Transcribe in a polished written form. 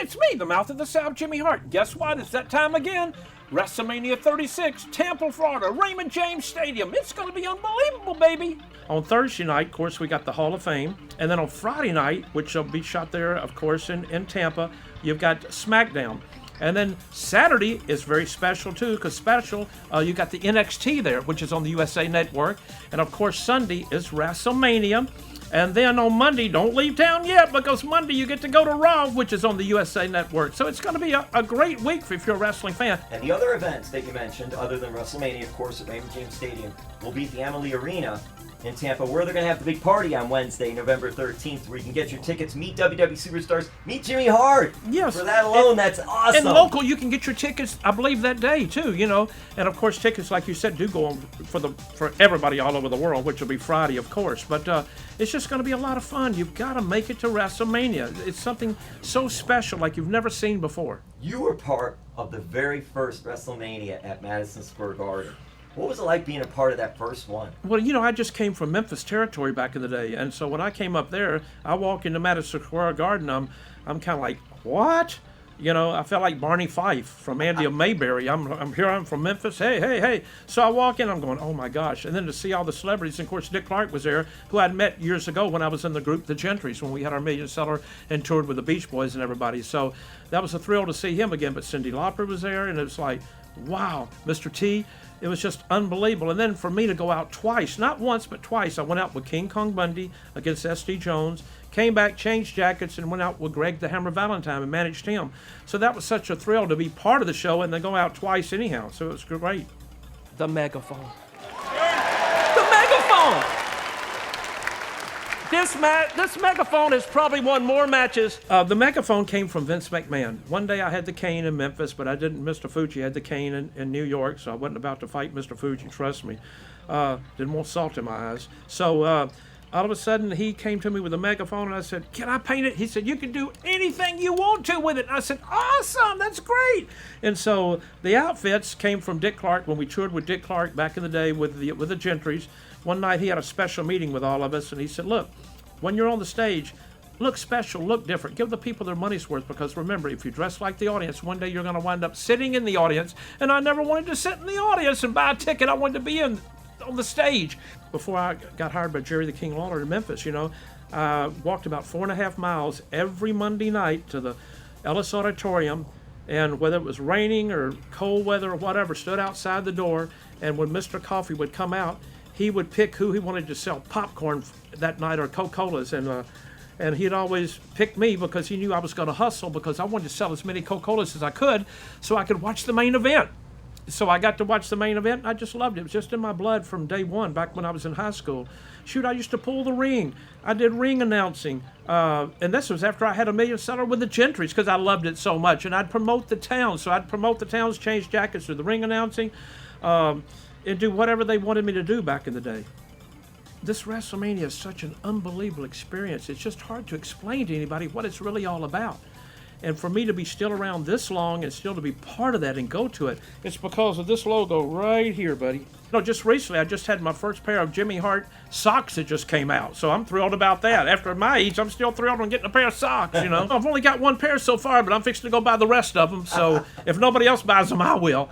It's me, the mouth of the South, Jimmy Hart. Guess what? It's that time again. WrestleMania 36, Tampa, Florida, Raymond James Stadium. It's going to be unbelievable, baby. On Thursday night, of course, we got the Hall of Fame. And then on Friday night, which will be shot there, of course, in Tampa, you've got SmackDown. And then Saturday is very special, too, because you got the NXT there, which is on the USA Network. And, of course, Sunday is WrestleMania. And then on Monday, don't leave town yet, because Monday you get to go to Raw, which is on the USA Network. So it's going to be a great week if you're a wrestling fan. And the other events that you mentioned, other than WrestleMania, of course, at Raymond James Stadium, will be at the Amalie Arena in Tampa, where they're going to have the big party on Wednesday, November 13th, where you can get your tickets, meet WWE superstars, meet Jimmy Hart. Yes. For that alone, that's awesome. And local, you can get your tickets, I believe, that day, too, you know. And, of course, tickets, like you said, do go on for everybody all over the world, which will be Friday, of course. But it's just going to be a lot of fun. You've got to make it to WrestleMania. It's something so special like you've never seen before. You were part of the very first WrestleMania at Madison Square Garden. What was it like being a part of that first one? Well, you know, I just came from Memphis territory back in the day, and so when I came up there, I walk into Madison Square Garden, I'm kind of like, what? You know, I felt like Barney Fife from Andy of Mayberry. I'm from Memphis. Hey. So I walk in, I'm going, oh my gosh. And then to see all the celebrities, and of course Dick Clark was there, who I'd met years ago when I was in the group The Gentrys, when we had our Million Seller and toured with the Beach Boys and everybody. So that was a thrill to see him again. But Cyndi Lauper was there, and it was like, wow, Mr. T. It was just unbelievable. And then for me to go out twice, not once, but twice, I went out with King Kong Bundy against S.D. Jones, came back, changed jackets, and went out with Greg the Hammer Valentine and managed him. So that was such a thrill to be part of the show and then go out twice anyhow. So it was great. The megaphone. The megaphone! This megaphone has probably won more matches. The megaphone came from Vince McMahon. One day I had the cane in Memphis, but I didn't. Mr. Fuji had the cane in New York, so I wasn't about to fight Mr. Fuji, trust me. Didn't want salt in my eyes. So all of a sudden he came to me with a megaphone, and I said, can I paint it? He said, you can do anything you want to with it. And I said, awesome, that's great. And so the outfits came from Dick Clark when we toured with Dick Clark back in the day with the Gentrys. One night he had a special meeting with all of us, and he said, look, when you're on the stage, look special, look different. Give the people their money's worth, because remember, if you dress like the audience, one day you're going to wind up sitting in the audience, and I never wanted to sit in the audience and buy a ticket. I wanted to be on the stage. Before I got hired by Jerry the King Lawler in Memphis, you know, I walked about 4.5 miles every Monday night to the Ellis Auditorium, and whether it was raining or cold weather or whatever, stood outside the door, and when Mr. Coffee would come out, he would pick who he wanted to sell popcorn that night or Coca-Colas, and he'd always pick me because he knew I was going to hustle, because I wanted to sell as many Coca-Colas as I could so I could watch the main event. So I got to watch the main event, and I just loved it. It was just in my blood from day one, back when I was in high school. Shoot, I used to pull the ring. I did ring announcing, and this was after I had a Million Seller with the Gentrys, because I loved it so much. And I'd promote the town, so I'd promote the towns, change jackets, do the ring announcing, and do whatever they wanted me to do back in the day. This WrestleMania is such an unbelievable experience. It's just hard to explain to anybody what it's really all about. And for me to be still around this long and still to be part of that and go to it, it's because of this logo right here, buddy. No, just recently, I just had my first pair of Jimmy Hart socks that just came out. So I'm thrilled about that. After my age, I'm still thrilled on getting a pair of socks, you know. I've only got one pair so far, but I'm fixing to go buy the rest of them. So if nobody else buys them, I will.